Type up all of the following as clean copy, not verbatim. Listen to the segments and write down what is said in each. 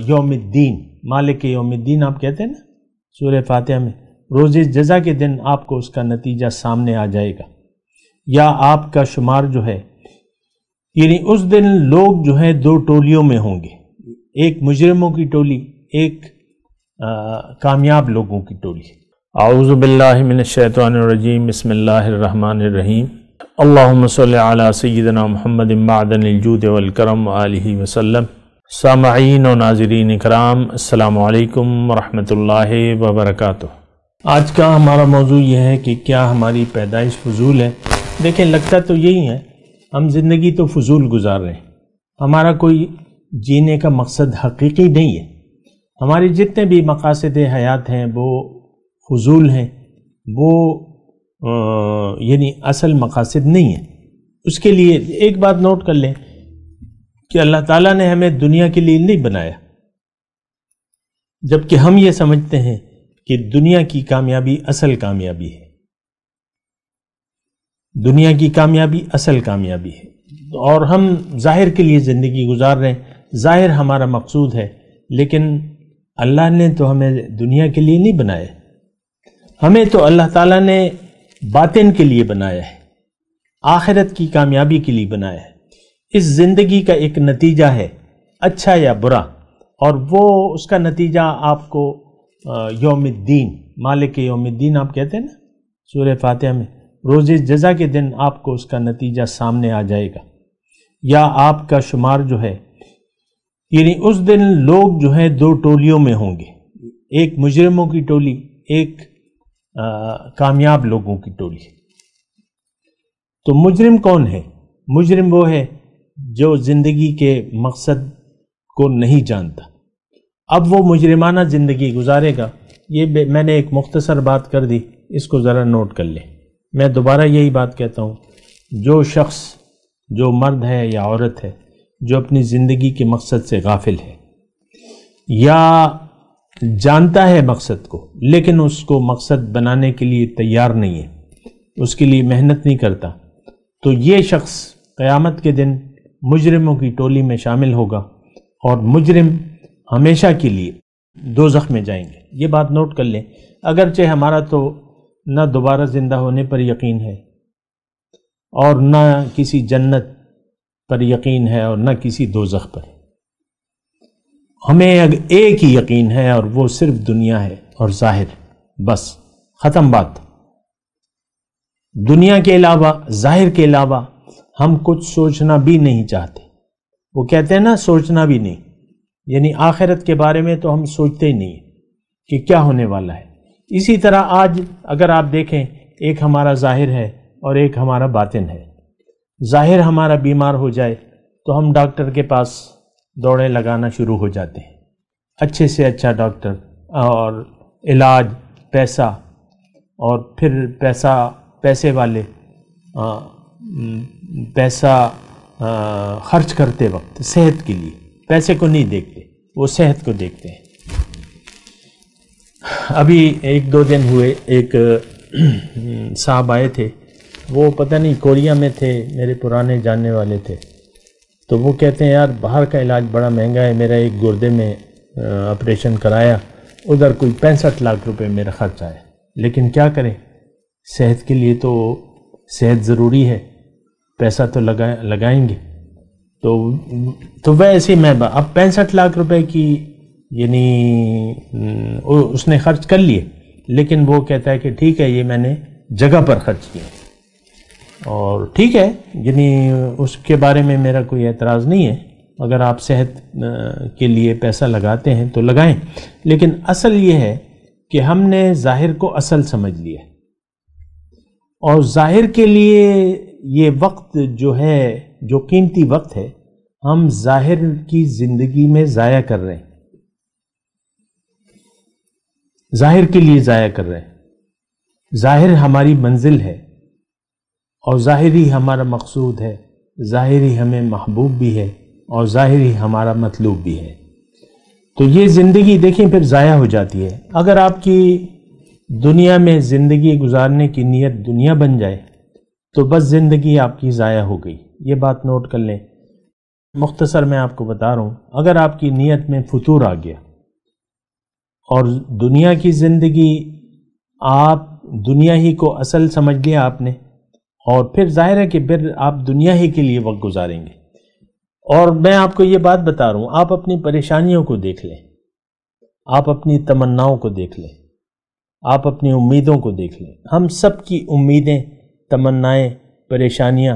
یوم الدین، مالک یوم الدین آپ کہتے ہیں نا سورہ فاتحہ میں، روز جزا کے دن آپ کو اس کا نتیجہ سامنے آ جائے گا، یا آپ کا شمار جو ہے، یعنی اس دن لوگ جو ہے دو ٹولیوں میں ہوں گے، ایک مجرموں کی ٹولی، ایک کامیاب لوگوں کی ٹولی۔ اعوذ باللہ من الشیطان الرجیم، بسم اللہ الرحمن الرحیم، اللہم صلی علی سیدنا محمد معدن الجود والکرم وآلہ وسلم۔ سامعین و ناظرین اکرام، السلام علیکم ورحمۃ اللہ وبرکاتہ۔ آج کا ہمارا موضوع یہ ہے کہ کیا ہماری پیدائش فضول ہے؟ دیکھیں، لگتا تو یہی ہے، ہم زندگی تو فضول گزار رہے ہیں، ہمارا کوئی جینے کا مقصد حقیقی نہیں ہے، ہمارے جتنے بھی مقاصد حیات ہیں وہ فضول ہیں، وہ یعنی اصل مقاصد نہیں ہیں۔ اس کے لیے ایک بات نوٹ کر لیں کہ اللہ تعالیٰ نے ہمیں دنیا کے لیے نہیں بنایا، جبکہ ہم یہ سمجھتے ہیں کہ دنیا کی کامیابی اصل کامیابی ہے، دنیا کی کامیابی اصل کامیابی ہے، اور ہم ظاہر کے لیے زندگی گزار رہے ہیں، ظاہر ہمارا مقصود ہے، لیکن اللہ نے تو ہمیں دنیا کے لیے نہیں بنایا، ہمیں تو اللہ تعالیٰ نے باطن کے لیے بنایا ہے، آخرت کی کامیابی کے لیے بنایا ہے۔ اس زندگی کا ایک نتیجہ ہے، اچھا یا برا، اور وہ اس کا نتیجہ آپ کو یوم الدین، مالک یوم الدین آپ کہتے ہیں نا سورہ فاتحہ میں، روز جزا کے دن آپ کو اس کا نتیجہ سامنے آ جائے گا، یا آپ کا شمار جو ہے، یعنی اس دن لوگ جو ہے دو ٹولیوں میں ہوں گے، ایک مجرموں کی ٹولی، ایک کامیاب لوگوں کی ٹولی۔ تو مجرم کون ہے؟ مجرم وہ ہے جو زندگی کے مقصد کو نہیں جانتا، اب وہ مجرمانہ زندگی گزارے گا۔ یہ میں نے ایک مختصر بات کر دی، اس کو ذرا نوٹ کر لیں۔ میں دوبارہ یہی بات کہتا ہوں، جو شخص، جو مرد ہے یا عورت ہے، جو اپنی زندگی کے مقصد سے غافل ہے، یا جانتا ہے مقصد کو لیکن اس کو مقصد بنانے کے لیے تیار نہیں ہے، اس کے لیے محنت نہیں کرتا، تو یہ شخص قیامت کے دن مجرموں کی ٹولی میں شامل ہوگا، اور مجرم ہمیشہ کے لیے دوزخ میں جائیں گے۔ یہ بات نوٹ کر لیں، اگرچہ ہمارا تو نہ دوبارہ زندہ ہونے پر یقین ہے، اور نہ کسی جنت پر یقین ہے، اور نہ کسی دوزخ پر، ہمیں ایک ہی یقین ہے، اور وہ صرف دنیا ہے اور ظاہر، بس ختم بات۔ دنیا کے علاوہ، ظاہر کے علاوہ ہم کچھ سوچنا بھی نہیں چاہتے۔ وہ کہتے ہیں نا سوچنا بھی نہیں، یعنی آخرت کے بارے میں تو ہم سوچتے ہی نہیں کہ کیا ہونے والا ہے۔ اسی طرح آج اگر آپ دیکھیں، ایک ہمارا ظاہر ہے اور ایک ہمارا باطن ہے۔ ظاہر ہمارا بیمار ہو جائے تو ہم ڈاکٹر کے پاس دوڑیں لگانا شروع ہو جاتے ہیں، اچھے سے اچھا ڈاکٹر، اور علاج، پیسہ، اور پھر پیسے والے پیسہ خرچ کرتے وقت صحت کے لیے پیسے کو نہیں دیکھتے، وہ صحت کو دیکھتے ہیں۔ ابھی ایک دو دن ہوئے، ایک صاحب آئے تھے، وہ پتہ نہیں کوریا میں تھے، میرے پرانے جاننے والے تھے، تو وہ کہتے ہیں یار باہر کا علاج بڑا مہنگا ہے، میرا ایک گردے میں آپریشن کرایا، ادھر کوئی 65 لاکھ روپے میرا خرچ آیا، لیکن کیا کریں، صحت کے لیے تو صحت ضروری ہے، پیسہ تو لگائیں گے، تو ویسے میں اب 65 لاکھ روپے کی یعنی اس نے خرچ کر لیے، لیکن وہ کہتا ہے کہ ٹھیک ہے، یہ میں نے جگہ پر خرچ کیا، اور ٹھیک ہے، یعنی اس کے بارے میں میرا کوئی اعتراض نہیں ہے، اگر آپ صحت کے لیے پیسہ لگاتے ہیں تو لگائیں، لیکن اصل یہ ہے کہ ہم نے ظاہر کو اصل سمجھ لیا، اور ظاہر کے لیے یہ وقت جو ہے، جو قیمتی وقت ہے، ہم ظاہر کی زندگی میں ضائع کر رہے ہیں، ظاہر کے لیے ضائع کر رہے ہیں۔ ظاہر ہماری منزل ہے، اور ظاہر ہی ہمارا مقصود ہے، ظاہر ہی ہمیں محبوب بھی ہے، اور ظاہر ہی ہمارا مطلوب بھی ہے۔ تو یہ زندگی دیکھیں پھر ضائع ہو جاتی ہے۔ اگر آپ کی دنیا میں زندگی گزارنے کی نیت دنیا بن جائے تو بس زندگی آپ کی ضائع ہو گئی، یہ بات نوٹ کر لیں۔ مختصر میں آپ کو بتا رہا ہوں، اگر آپ کی نیت میں فطور آ گیا اور دنیا کی زندگی آپ دنیا ہی کو اصل سمجھ لیا آپ نے، اور پھر ظاہر ہے کہ پھر آپ دنیا ہی کے لیے وقت گزاریں گے۔ اور میں آپ کو یہ بات بتا رہا ہوں، آپ اپنی پریشانیوں کو دیکھ لیں، آپ اپنی تمناؤں کو دیکھ لیں، آپ اپنی امیدوں کو دیکھ لیں۔ ہم سب کی امیدیں، تمنائیں، پریشانیاں،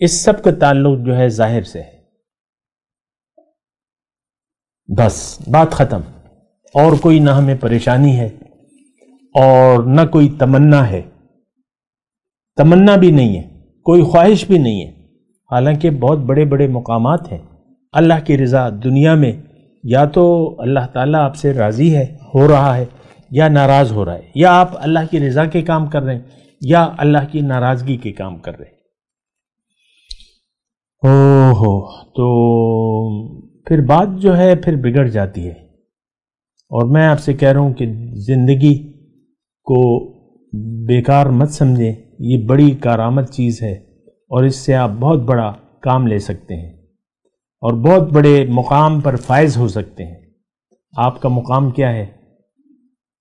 اس سب کا تعلق جو ہے ظاہر سے ہے۔ بس بات ختم، اور کوئی نہ ہمیں پریشانی ہے اور نہ کوئی تمنا ہے، تمنا بھی نہیں ہے، کوئی خواہش بھی نہیں ہے۔ حالانکہ بہت بڑے بڑے مقامات ہیں۔ اللہ کی رضا دنیا میں یا تو اللہ تعالیٰ آپ سے راضی ہے، ہو رہا ہے، یا ناراض ہو رہا ہے، یا آپ اللہ کی رضا کے کام کر رہے ہیں یا اللہ کی ناراضگی کے کام کر رہے ہیں۔ تو پھر بات جو ہے پھر بگڑ جاتی ہے۔ اور میں آپ سے کہہ رہا ہوں کہ زندگی کو بیکار مت سمجھیں، یہ بڑی کارآمد چیز ہے، اور اس سے آپ بہت بڑا کام لے سکتے ہیں اور بہت بڑے مقام پر فائز ہو سکتے ہیں۔ آپ کا مقام کیا ہے؟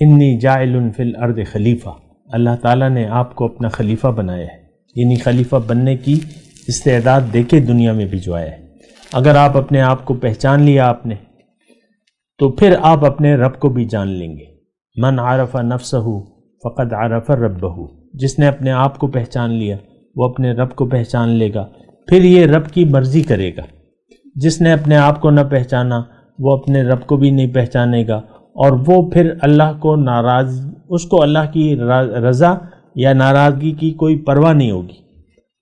انی جاعل فی الارض خلیفہ، اللہ تعالیٰ نے آپ کو اپنا خلیفہ بنایا ہے، یعنی خلیفہ بننے کی استعداد دے کے دنیا میں بھجوایا ہے۔ اگر آپ اپنے آپ کو پہچان لیا آپ نے، تو پھر آپ اپنے رب کو بھی جان لیں گے۔ من عرف نفسہ فقد عرف ربہ، جس نے اپنے آپ کو پہچان لیا وہ اپنے رب کو پہچان لے گا، پھر یہ رب کی مرضی کرے گا۔ جس نے اپنے آپ کو نہ پہچانا وہ اپنے رب کو بھی نہیں پہچانے گا، اور وہ پھر اللہ کو اس کو اللہ کی رضا یا ناراضگی کی کوئی پرواہ نہیں ہوگی۔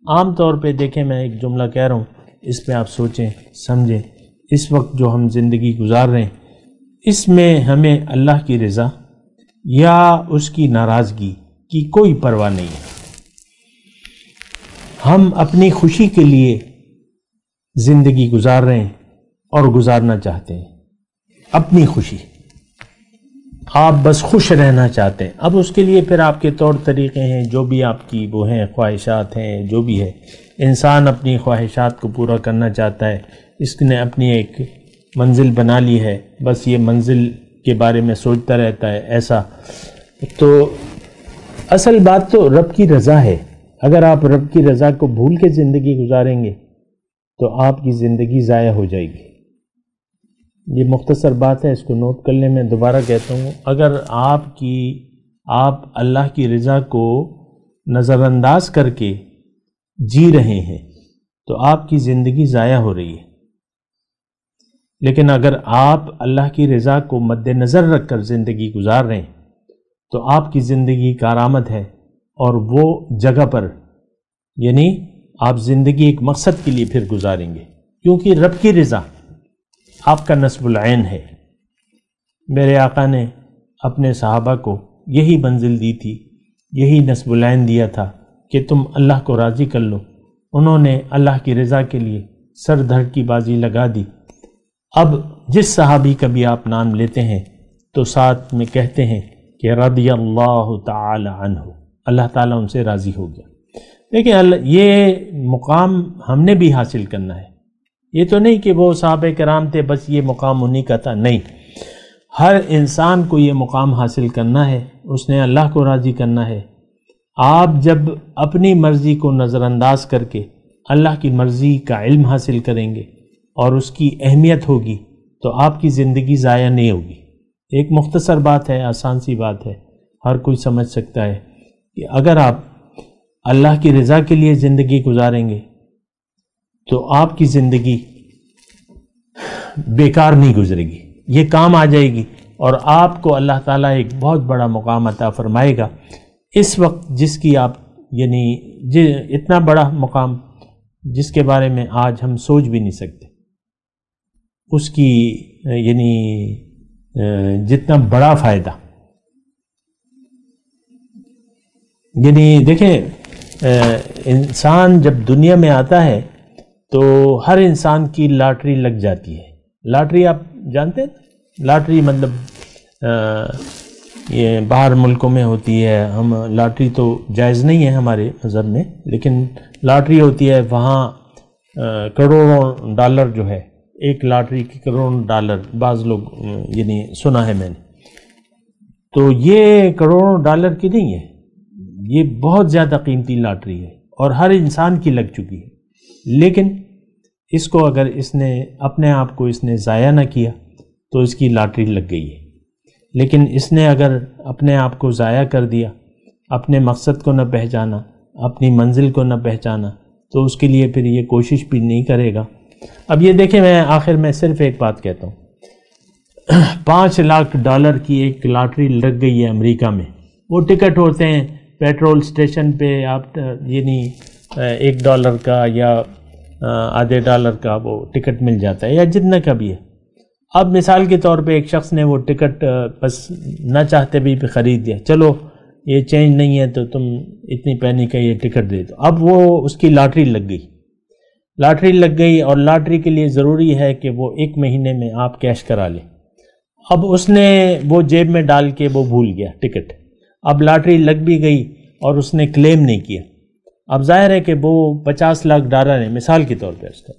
عام طور پہ دیکھیں، میں ایک جملہ کہہ رہا ہوں، اس پہ آپ سوچیں سمجھیں۔ اس وقت جو ہم زندگی گزار رہے ہیں، اس میں ہمیں اللہ کی رضا یا اس کی ناراضگی کی کوئی پرواہ نہیں ہے۔ ہم اپنی خوشی کے لیے زندگی گزار رہے ہیں اور گزارنا چاہتے ہیں اپنی خوشی، آپ بس خوش رہنا چاہتے ہیں۔ اب اس کے لیے پھر آپ کے طور طریقے ہیں، جو بھی آپ کی وہ ہیں، خواہشات ہیں، جو بھی ہے۔ انسان اپنی خواہشات کو پورا کرنا چاہتا ہے، اس نے اپنی ایک منزل بنا لی ہے، بس یہ منزل کے بارے میں سوچتا رہتا ہے ایسا۔ تو اصل بات تو رب کی رضا ہے۔ اگر آپ رب کی رضا کو بھول کے زندگی گزاریں گے تو آپ کی زندگی ضائع ہو جائے گی۔ یہ مختصر بات ہے، اس کو نوٹ کر لیں۔ میں دوبارہ کہتا ہوں، اگر آپ اللہ کی رضا کو نظر انداز کر کے جی رہے ہیں تو آپ کی زندگی ضائع ہو رہی ہے۔ لیکن اگر آپ اللہ کی رضا کو مد نظر رکھ کر زندگی گزار رہے ہیں تو آپ کی زندگی کارآمد ہے، اور وہ جگہ پر، یعنی آپ زندگی ایک مقصد کے لیے پھر گزاریں گے، کیونکہ رب کی رضا آپ کا نصب العین ہے۔ میرے آقا نے اپنے صحابہ کو یہی منزل دی تھی، یہی نصب العین دیا تھا کہ تم اللہ کو راضی کر لو۔ انہوں نے اللہ کی رضا کے لیے سر دھڑ کی بازی لگا دی۔ اب جس صحابی کا بھی آپ نام لیتے ہیں تو ساتھ میں کہتے ہیں کہ رضی اللہ تعالی عنہ، اللہ تعالیٰ ان سے راضی ہو گیا۔ لیکن یہ مقام ہم نے بھی حاصل کرنا ہے۔ یہ تو نہیں کہ وہ صحابہ کرام تھے بس یہ مقام انہی کا تھا، نہیں، ہر انسان کو یہ مقام حاصل کرنا ہے، اس نے اللہ کو راضی کرنا ہے۔ آپ جب اپنی مرضی کو نظر انداز کر کے اللہ کی مرضی کا علم حاصل کریں گے اور اس کی اہمیت ہوگی تو آپ کی زندگی ضائع نہیں ہوگی۔ ایک مختصر بات ہے، آسان سی بات ہے، ہر کوئی سمجھ سکتا ہے کہ اگر آپ اللہ کی رضا کے لیے زندگی گزاریں گے تو آپ کی زندگی بیکار نہیں گزرے گی، یہ کام آ جائے گی، اور آپ کو اللہ تعالیٰ ایک بہت بڑا مقام عطا فرمائے گا۔ اس وقت جس کی آپ یعنی اتنا بڑا مقام جس کے بارے میں آج ہم سوچ بھی نہیں سکتے، اس کی یعنی جتنا بڑا فائدہ، یعنی دیکھیں انسان جب دنیا میں آتا ہے تو ہر انسان کی لاٹری لگ جاتی ہے۔ لاٹری آپ جانتے ہیں؟ لاٹری مطلب یہ باہر ملکوں میں ہوتی ہے، ہم لاٹری تو جائز نہیں ہے ہمارے مذہب میں، لیکن لاٹری ہوتی ہے، وہاں کروڑوں ڈالر جو ہے، ایک لاٹری کی کروڑوں ڈالر، بعض لوگ یعنی سنا ہے میں نے، تو یہ کروڑوں ڈالر کی نہیں ہے، یہ بہت زیادہ قیمتی لاٹری ہے اور ہر انسان کی لگ چکی ہے، لیکن اس کو اگر اس نے اپنے آپ کو اس نے ضائع نہ کیا تو اس کی لاٹری لگ گئی ہے، لیکن اس نے اگر اپنے آپ کو ضائع کر دیا، اپنے مقصد کو نہ پہچانا، اپنی منزل کو نہ پہچانا، تو اس کے لیے پھر یہ کوشش بھی نہیں کرے گا۔ اب یہ دیکھیں، میں آخر میں صرف ایک بات کہتا ہوں، 5 لاکھ ڈالر کی ایک لاٹری لگ گئی ہے امریکہ میں، وہ ٹکٹ ہوتے ہیں پیٹرول اسٹیشن پہ، آپ یعنی $1 کا یا آدھے ڈالر کا وہ ٹکٹ مل جاتا ہے، یا جتنا کا بھی ہے۔ اب مثال کے طور پہ ایک شخص نے وہ ٹکٹ بس نہ چاہتے بھی خرید دیا، چلو یہ چینج نہیں ہے تو تم اتنی پینی کا یہ ٹکٹ دے دو، اب وہ اس کی لاٹری لگ گئی، اور لاٹری کے لیے ضروری ہے کہ وہ 1 مہینے میں آپ کیش کرا لیں۔ اب اس نے وہ جیب میں ڈال کے وہ بھول گیا ٹکٹ، اب لاٹری لگ بھی گئی اور اس نے کلیم نہیں کیا، اب ظاہر ہے کہ وہ 50 لاکھ ڈالر ہے مثال کے طور پہ اس کا،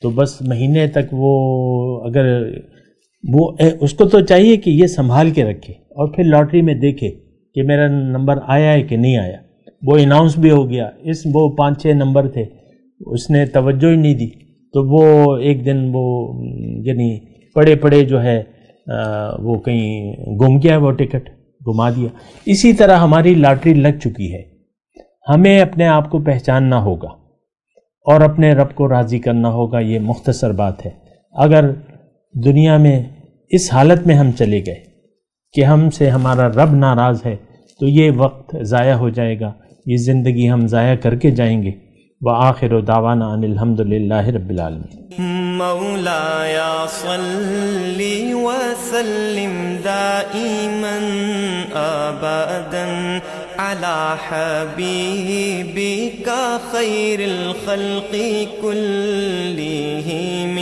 تو بس مہینے تک وہ اگر وہ اس کو تو چاہیے کہ یہ سنبھال کے رکھے اور پھر لاٹری میں دیکھے کہ میرا نمبر آیا ہے کہ نہیں آیا، وہ اناؤنس بھی ہو گیا، وہ 5-6 نمبر تھے، اس نے توجہ ہی نہیں دی، تو وہ ایک دن وہ یعنی پڑے جو ہے وہ کہیں گم گیا، وہ ٹکٹ گما دیا۔ اسی طرح ہماری لاٹری لگ چکی ہے، ہمیں اپنے آپ کو پہچاننا ہوگا اور اپنے رب کو راضی کرنا ہوگا، یہ مختصر بات ہے۔ اگر دنیا میں اس حالت میں ہم چلے گئے کہ ہم سے ہمارا رب ناراض ہے تو یہ وقت ضائع ہو جائے گا، یہ زندگی ہم ضائع کر کے جائیں گے۔ وآخر دعوانا ان الحمدللہ رب العالمین۔ مولایا صلی وسلم دائما ابدا علی حبیبک خیر الخلق کلہم۔